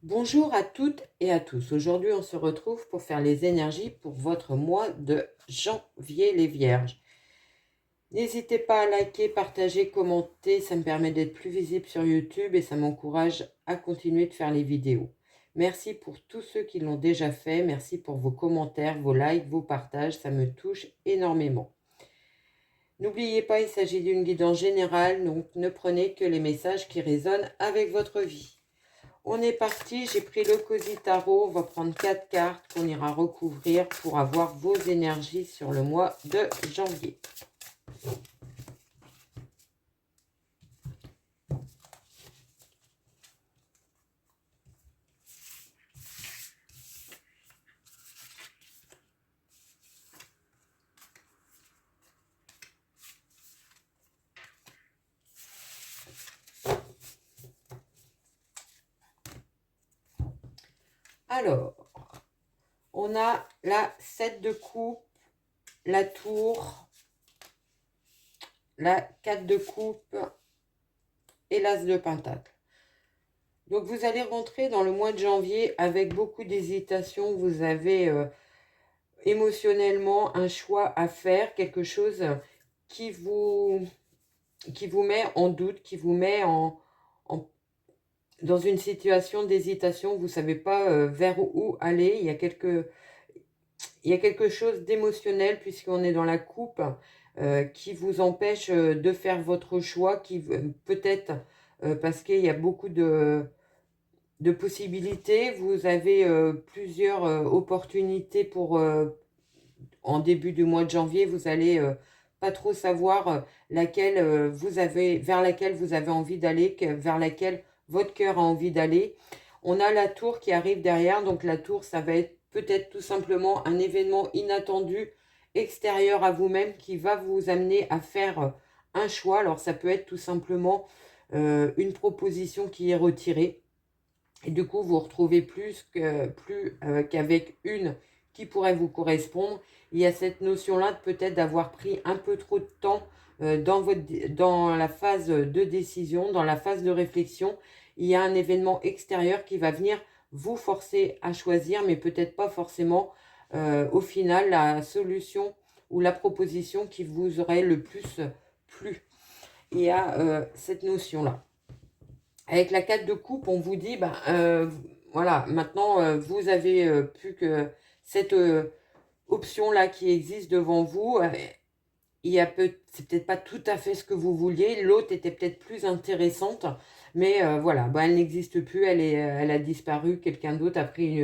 Bonjour à toutes et à tous. Aujourd'hui, on se retrouve pour faire les énergies pour votre mois de janvier, les Vierges. N'hésitez pas à liker, partager, commenter. Ça me permet d'être plus visible sur YouTube et ça m'encourage à continuer de faire les vidéos. Merci pour tous ceux qui l'ont déjà fait. Merci pour vos commentaires, vos likes, vos partages. Ça me touche énormément. N'oubliez pas, il s'agit d'une guidance générale, donc ne prenez que les messages qui résonnent avec votre vie. On est parti, j'ai pris le Cozy Tarot, on va prendre 4 cartes qu'on ira recouvrir pour avoir vos énergies sur le mois de janvier. Alors, on a la 7 de coupe, la tour, la 4 de coupe et l'as de pentacle. Donc, vous allez rentrer dans le mois de janvier avec beaucoup d'hésitation. Vous avez émotionnellement un choix à faire, quelque chose qui vous met en doute, qui vous met dans une situation d'hésitation. Vous ne savez pas vers où aller. Il y a quelque chose d'émotionnel puisqu'on est dans la coupe qui vous empêche de faire votre choix, qui peut-être parce qu'il y a beaucoup de possibilités. Vous avez plusieurs opportunités pour en début du mois de janvier. Vous allez pas trop savoir laquelle vers laquelle vous avez envie d'aller, vers laquelle votre cœur a envie d'aller. On a la tour qui arrive derrière. Donc la tour, ça va être peut-être tout simplement un événement inattendu extérieur à vous-même qui va vous amener à faire un choix. Alors ça peut être tout simplement une proposition qui est retirée. Et du coup, vous vous retrouvez plus qu'avec une qui pourrait vous correspondre. Il y a cette notion-là de peut-être d'avoir pris un peu trop de temps dans la phase de décision, dans la phase de réflexion. Il y a un événement extérieur qui va venir vous forcer à choisir, mais peut-être pas forcément au final la solution ou la proposition qui vous aurait le plus plu. Il y a cette notion-là. Avec la 4 de coupe, on vous dit, voilà, maintenant, vous avez plus que cette option-là qui existe devant vous. C'est peut-être pas tout à fait ce que vous vouliez. L'autre était peut-être plus intéressante. Mais voilà, elle n'existe plus. Elle a disparu. Quelqu'un d'autre a pris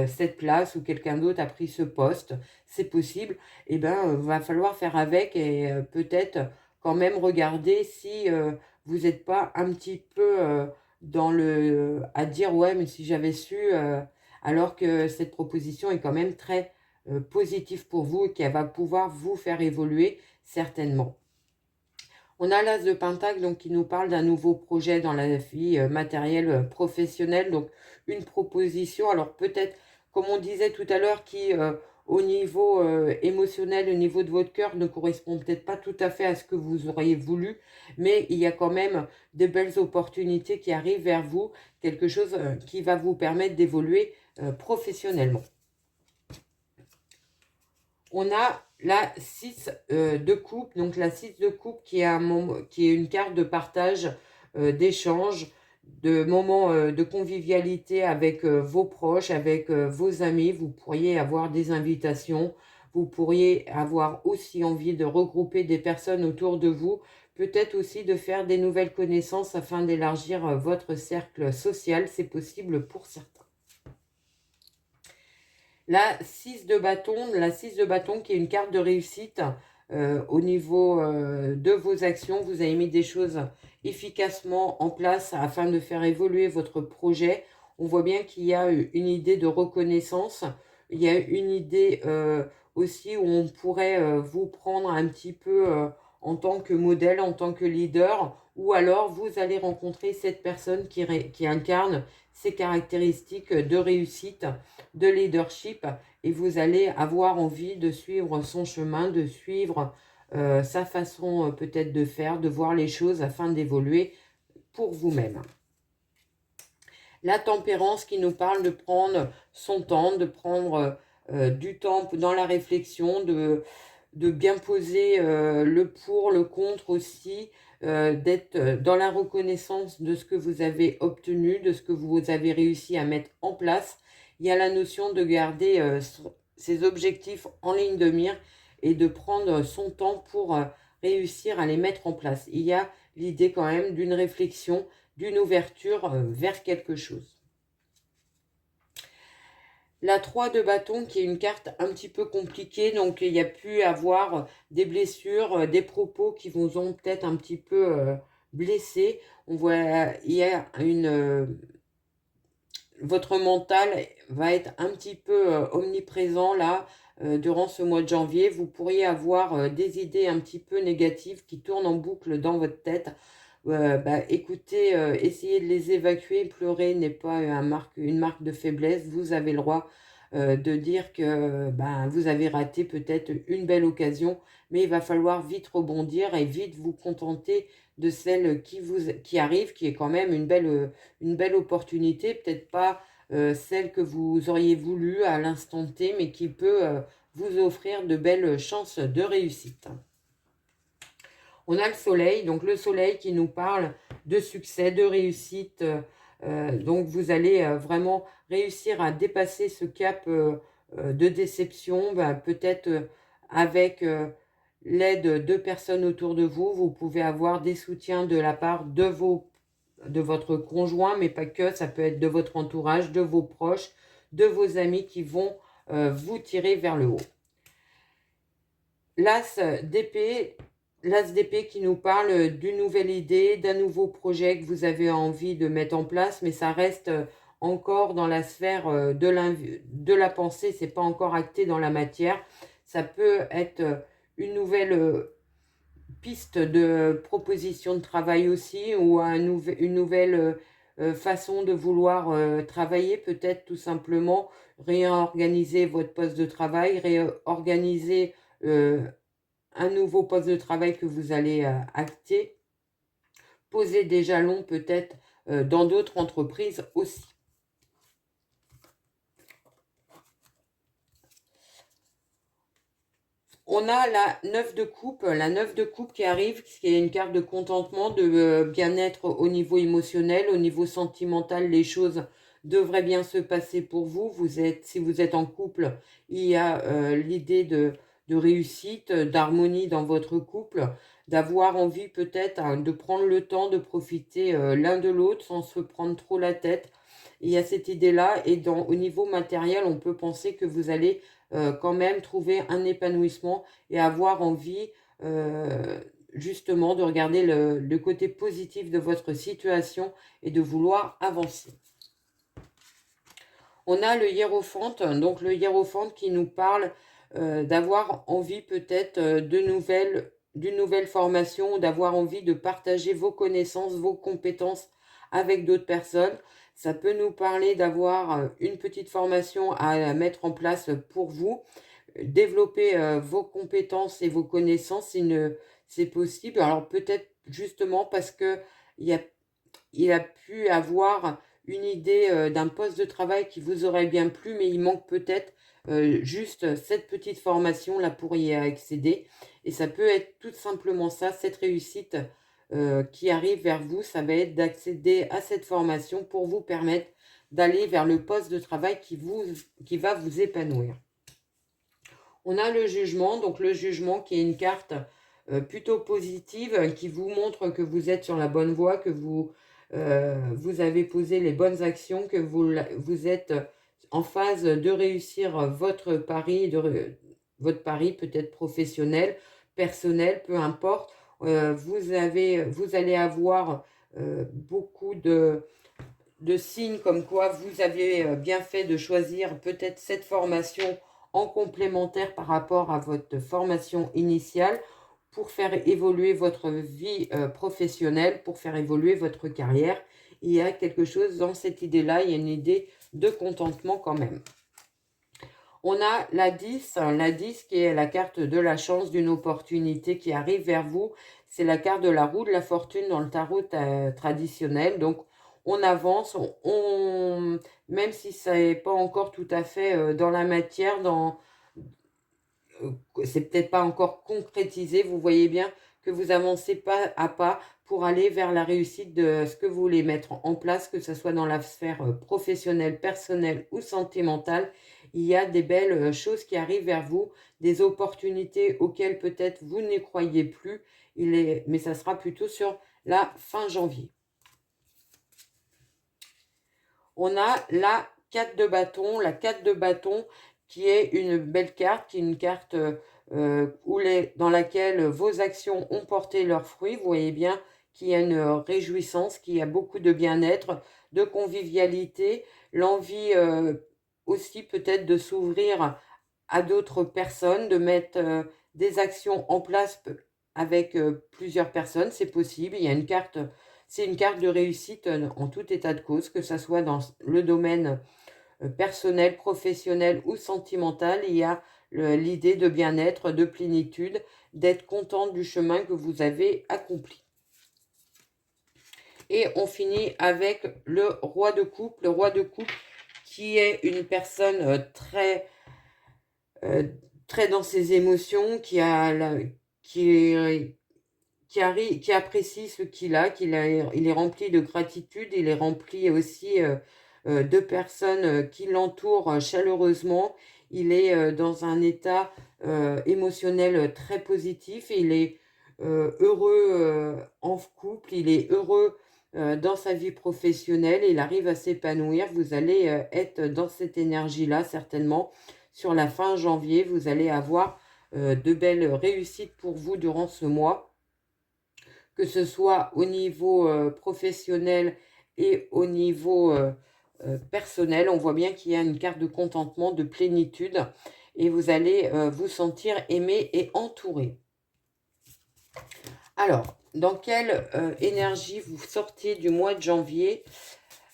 cette place ou quelqu'un d'autre a pris ce poste. C'est possible. Et va falloir faire avec et peut-être quand même regarder si vous n'êtes pas un petit peu à dire ouais, mais si j'avais su, alors que cette proposition est quand même très positive pour vous et qu'elle va pouvoir vous faire évoluer certainement. On a l'as de Pentacle donc, qui nous parle d'un nouveau projet dans la vie matérielle, professionnelle. Donc, une proposition, alors peut-être, comme on disait tout à l'heure, qui au niveau émotionnel, au niveau de votre cœur, ne correspond peut-être pas tout à fait à ce que vous auriez voulu, mais il y a quand même de belles opportunités qui arrivent vers vous, quelque chose qui va vous permettre d'évoluer professionnellement. On a la 6 de coupe, donc la 6 de coupe qui est une carte de partage, d'échange, de moments de convivialité avec vos proches, avec vos amis. Vous pourriez avoir des invitations, vous pourriez avoir aussi envie de regrouper des personnes autour de vous, peut-être aussi de faire des nouvelles connaissances afin d'élargir votre cercle social, c'est possible pour certains. La 6 de bâton qui est une carte de réussite au niveau de vos actions. Vous avez mis des choses efficacement en place afin de faire évoluer votre projet. On voit bien qu'il y a une idée de reconnaissance. Il y a une idée aussi où on pourrait vous prendre un petit peu en tant que modèle, en tant que leader. Ou alors vous allez rencontrer cette personne qui incarne ces caractéristiques de réussite, de leadership, et vous allez avoir envie de suivre son chemin, de suivre sa façon peut-être de faire, de voir les choses afin d'évoluer pour vous-même. La tempérance qui nous parle de prendre son temps, de prendre du temps dans la réflexion, de bien poser le pour, le contre aussi, d'être dans la reconnaissance de ce que vous avez obtenu, de ce que vous avez réussi à mettre en place. Il y a la notion de garder ses objectifs en ligne de mire et de prendre son temps pour réussir à les mettre en place. Il y a l'idée quand même d'une réflexion, d'une ouverture vers quelque chose. La 3 de bâton qui est une carte un petit peu compliquée, donc il y a pu avoir des blessures, des propos qui vous ont peut-être un petit peu blessé. On voit, il y a votre mental va être un petit peu omniprésent là durant ce mois de janvier. Vous pourriez avoir des idées un petit peu négatives qui tournent en boucle dans votre tête. Écoutez, essayez de les évacuer. Pleurer n'est pas une marque de faiblesse. Vous avez le droit de dire que vous avez raté peut-être une belle occasion, mais il va falloir vite rebondir et vite vous contenter de celle qui arrive, qui est quand même une belle opportunité, peut-être pas celle que vous auriez voulu à l'instant T, mais qui peut vous offrir de belles chances de réussite. On a le soleil, donc le soleil qui nous parle de succès, de réussite. Donc vous allez vraiment réussir à dépasser ce cap de déception, peut-être avec l'aide de personnes autour de vous. Vous pouvez avoir des soutiens de la part de votre conjoint, mais pas que, ça peut être de votre entourage, de vos proches, de vos amis qui vont vous tirer vers le haut. L'As d'épée qui nous parle d'une nouvelle idée, d'un nouveau projet que vous avez envie de mettre en place, mais ça reste encore dans la sphère de la pensée, c'est pas encore acté dans la matière. Ça peut être une nouvelle piste de proposition de travail aussi, ou une nouvelle façon de vouloir travailler, peut-être tout simplement réorganiser votre poste de travail, réorganiser un nouveau poste de travail que vous allez acter, poser des jalons peut-être dans d'autres entreprises aussi. On a la 9 de coupe qui arrive, qui est une carte de contentement, de bien-être au niveau émotionnel, au niveau sentimental, les choses devraient bien se passer pour vous. Si vous êtes en couple, il y a l'idée de réussite, d'harmonie dans votre couple, d'avoir envie peut-être de prendre le temps de profiter l'un de l'autre sans se prendre trop la tête. Il y a cette idée-là, et au niveau matériel, on peut penser que vous allez quand même trouver un épanouissement et avoir envie justement de regarder le côté positif de votre situation et de vouloir avancer. On a le hiérophante, donc le hiérophante qui nous parle d'avoir envie peut-être d'une nouvelle formation, d'avoir envie de partager vos connaissances, vos compétences avec d'autres personnes. Ça peut nous parler d'avoir une petite formation à mettre en place pour vous, développer vos compétences et vos connaissances, c'est possible. Alors peut-être justement parce que il a pu avoir une idée d'un poste de travail qui vous aurait bien plu, mais il manque peut-être juste cette petite formation-là pour y accéder. Et ça peut être tout simplement ça, cette réussite qui arrive vers vous, ça va être d'accéder à cette formation pour vous permettre d'aller vers le poste de travail qui va vous épanouir. On a le jugement, donc le jugement qui est une carte plutôt positive qui vous montre que vous êtes sur la bonne voie, que vous avez posé les bonnes actions, que vous êtes en phase de réussir votre pari peut-être professionnel, personnel, peu importe. Vous allez avoir beaucoup de signes comme quoi vous avez bien fait de choisir peut-être cette formation en complémentaire par rapport à votre formation initiale pour faire évoluer votre vie professionnelle, pour faire évoluer votre carrière. Il y a quelque chose dans cette idée-là, il y a une idée de contentement quand même. On a la 10 qui est la carte de la chance, d'une opportunité qui arrive vers vous. C'est la carte de la roue de la fortune dans le tarot traditionnel. Donc, on avance, même si ça n'est pas encore tout à fait dans la matière, c'est peut-être pas encore concrétisé, vous voyez bien que vous avancez pas à pas pour aller vers la réussite de ce que vous voulez mettre en place, que ce soit dans la sphère professionnelle, personnelle ou sentimentale. Il y a des belles choses qui arrivent vers vous, des opportunités auxquelles peut-être vous ne croyez plus, mais ça sera plutôt sur la fin janvier. On a la 4 de bâton, la 4 de bâton qui est une belle carte, qui est une carte dans laquelle vos actions ont porté leurs fruits. Vous voyez bien qu'il y a une réjouissance, qu'il y a beaucoup de bien-être, de convivialité, l'envie aussi peut-être de s'ouvrir à d'autres personnes, de mettre des actions en place avec plusieurs personnes, c'est possible. Il y a une carte, c'est une carte de réussite en tout état de cause, que ce soit dans le domaine personnel, professionnel ou sentimental. Il y a l'idée de bien-être, de plénitude, d'être content du chemin que vous avez accompli. Et on finit avec le roi de coupe. Le roi de coupe qui est une personne très dans ses émotions, qui apprécie ce qu'il a, il est rempli de gratitude, il est rempli aussi de personnes qui l'entourent chaleureusement. Il est dans un état émotionnel très positif, il est heureux en couple, il est heureux dans sa vie professionnelle, il arrive à s'épanouir. Vous allez être dans cette énergie-là certainement. Sur la fin janvier, vous allez avoir de belles réussites pour vous durant ce mois, que ce soit au niveau professionnel et au niveau personnel. On voit bien qu'il y a une carte de contentement, de plénitude, et vous allez vous sentir aimé et entouré. Alors, dans quelle énergie vous sortiez du mois de janvier?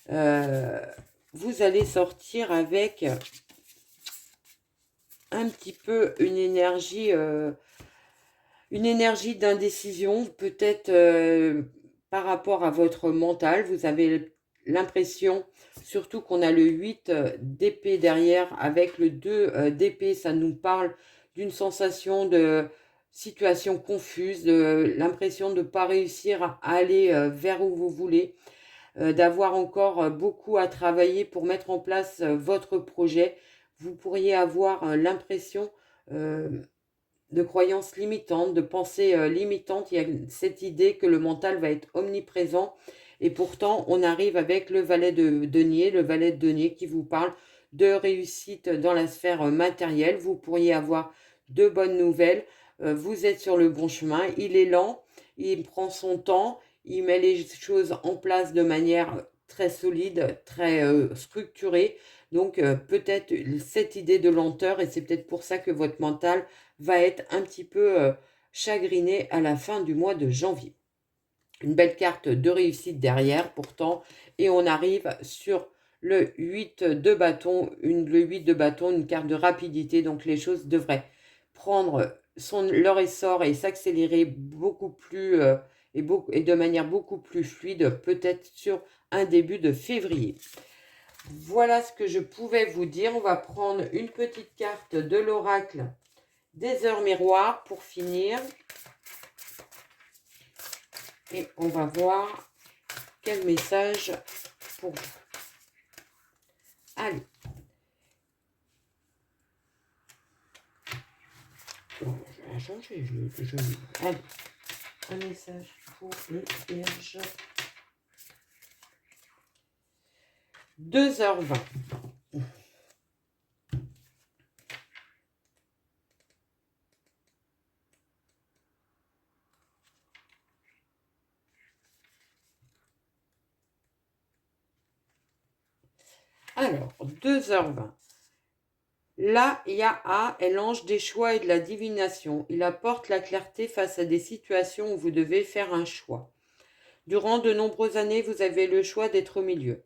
Vous allez sortir avec un petit peu une énergie d'indécision, peut-être par rapport à votre mental. Vous avez l'impression, surtout qu'on a le 8 d'épée derrière, avec le 2 d'épée, ça nous parle d'une sensation de situation confuse, de l'impression de ne pas réussir à aller vers où vous voulez, d'avoir encore beaucoup à travailler pour mettre en place votre projet. Vous pourriez avoir l'impression de croyances limitantes, de pensées limitantes. Il y a cette idée que le mental va être omniprésent, et pourtant on arrive avec le valet de denier qui vous parle de réussite dans la sphère matérielle. Vous pourriez avoir de bonnes nouvelles, vous êtes sur le bon chemin. Il est lent, il prend son temps, il met les choses en place de manière très solide, très structurée. Donc peut-être cette idée de lenteur, et c'est peut-être pour ça que votre mental va être un petit peu chagriné à la fin du mois de janvier. Une belle carte de réussite derrière pourtant, et on arrive sur le 8 de bâton, le 8 de bâton, une carte de rapidité. Donc les choses devraient prendre leur essor et s'accélérer beaucoup plus et de manière beaucoup plus fluide, peut-être sur un début de février. Voilà ce que je pouvais vous dire. On va prendre une petite carte de l'oracle des heures miroirs pour finir. Et on va voir quel message pour vous. Allez. Je vais changer. Allez. Un message pour le Vierge. 2h20. Alors, 2h20. Là, Yaa est l'ange des choix et de la divination. Il apporte la clarté face à des situations où vous devez faire un choix. Durant de nombreuses années, vous avez le choix d'être au milieu.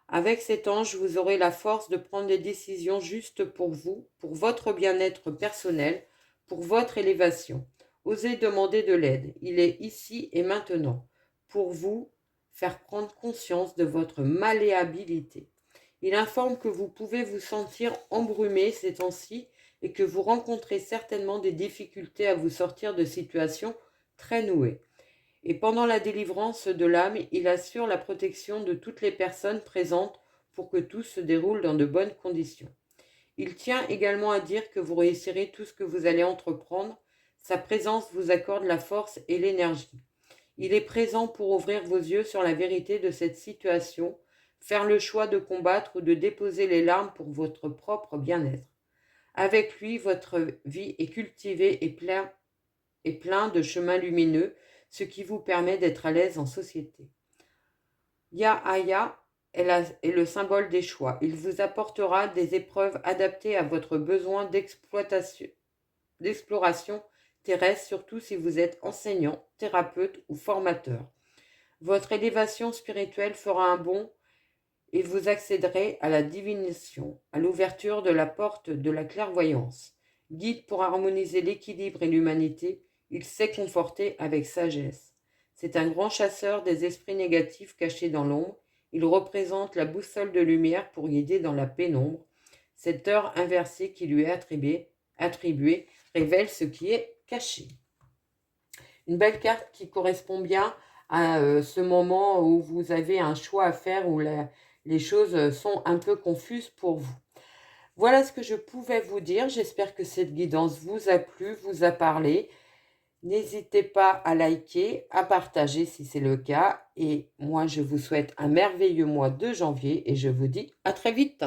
Avec cet ange, vous aurez la force de prendre des décisions justes pour vous, pour votre bien-être personnel, pour votre élévation. Osez demander de l'aide. Il est ici et maintenant. Pour vous, faire prendre conscience de votre malléabilité. Il informe que vous pouvez vous sentir embrumé ces temps-ci et que vous rencontrez certainement des difficultés à vous sortir de situations très nouées. Et pendant la délivrance de l'âme, il assure la protection de toutes les personnes présentes pour que tout se déroule dans de bonnes conditions. Il tient également à dire que vous réussirez tout ce que vous allez entreprendre. Sa présence vous accorde la force et l'énergie. Il est présent pour ouvrir vos yeux sur la vérité de cette situation, faire le choix de combattre ou de déposer les larmes pour votre propre bien-être. Avec lui, votre vie est cultivée et plein de chemins lumineux, ce qui vous permet d'être à l'aise en société. Yahaya est le symbole des choix. Il vous apportera des épreuves adaptées à votre besoin d'exploration terrestre, surtout si vous êtes enseignant, thérapeute ou formateur. Votre élévation spirituelle fera un bond et vous accéderez à la divination, à l'ouverture de la porte de la clairvoyance. Guide pour harmoniser l'équilibre et l'humanité, il sait conforter avec sagesse. C'est un grand chasseur des esprits négatifs cachés dans l'ombre. Il représente la boussole de lumière pour guider dans la pénombre. Cette heure inversée qui lui est attribuée révèle ce qui est caché. Une belle carte qui correspond bien à ce moment où vous avez un choix à faire, où les choses sont un peu confuses pour vous. Voilà ce que je pouvais vous dire. J'espère que cette guidance vous a plu, vous a parlé. N'hésitez pas à liker, à partager si c'est le cas. Et moi, je vous souhaite un merveilleux mois de janvier et je vous dis à très vite.